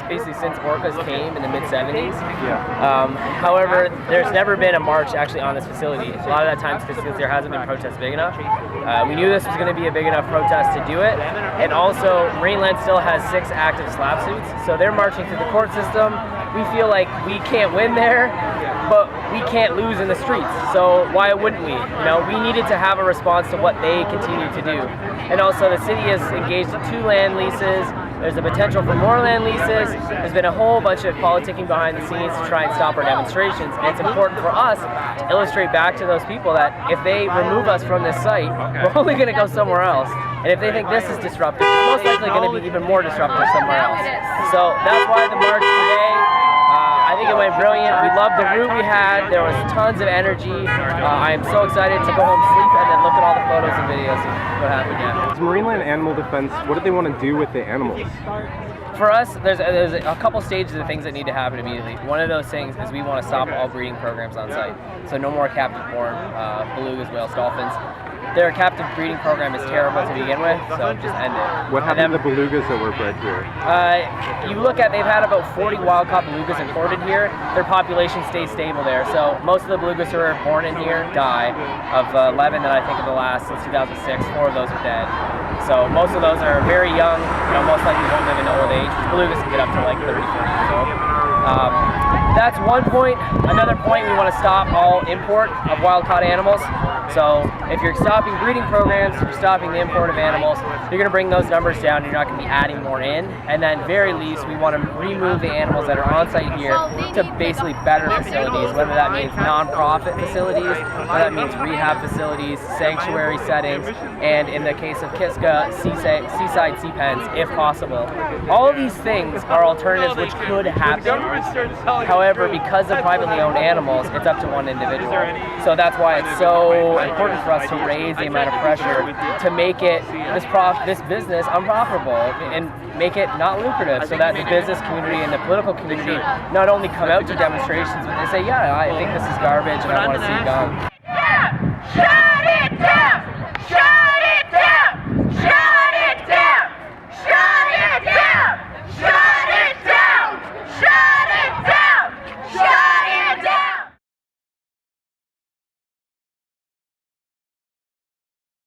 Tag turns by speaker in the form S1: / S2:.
S1: basically since orcas came in the mid-70s.
S2: Yeah.
S1: However, there's never been a march actually on this facility. A lot of that times because there hasn't been protests big enough. We knew this was going to be a big enough protest to do it, and also MarineLand still has 6 active SLAPP suits, so they're marching through the court system. We feel like we can't win there, but we can't lose in the streets. So why wouldn't we? You know, we needed to have a response to what they continue to do. And also the city is engaged in 2 land leases. There's a potential for more land leases. There's been a whole bunch of politicking behind the scenes to try and stop our demonstrations. And it's important for us to illustrate back to those people that if they remove us from this site, we're only going to go somewhere else. And if they think this is disruptive, it's most likely going to be even more disruptive somewhere else. So that's why the march today. I think it went brilliant. We loved the route we had. There was tons of energy. I am so excited to go home, sleep, and then look at all the photos and videos of what happened. Yeah.
S2: As MarineLand Animal Defense, what do they want to do with the animals?
S1: For us, there's a couple stages of things that need to happen immediately. One of those things is we want to stop all breeding programs on site. So no more captive born belugas, whales, dolphins. Their captive breeding program is terrible to begin with, so just end it.
S2: What happened to the belugas that were bred here?
S1: You look at, they've had about 40 wild-caught belugas imported here. Their population stays stable there, so most of the belugas who are born in here die. Of 11 that I think of the last since 2006, 4 of those are dead. So most of those are very young, you know, most likely won't live into old age. Belugas can get up to like 30, 40 years old. That's one point. Another point, we want to stop all import of wild-caught animals. So if you're stopping breeding programs, if you're stopping the import of animals, you're going to bring those numbers down. You're not going to be adding more in. And then very least, we want to remove the animals that are on site here to basically better facilities, whether that means non-profit facilities, whether that means rehab facilities, sanctuary settings, and in the case of Kiska, seaside sea pens, if possible. All of these things are alternatives which could happen. However, because of privately owned animals, it's up to one individual. So that's why it's so important for us to raise the amount of pressure to make it this business unprofitable and make it not lucrative, so that the business community and the political community not only come out to demonstrations, but they say, yeah, I think this is garbage and I want to see it gone.
S3: Yeah! Shut it down!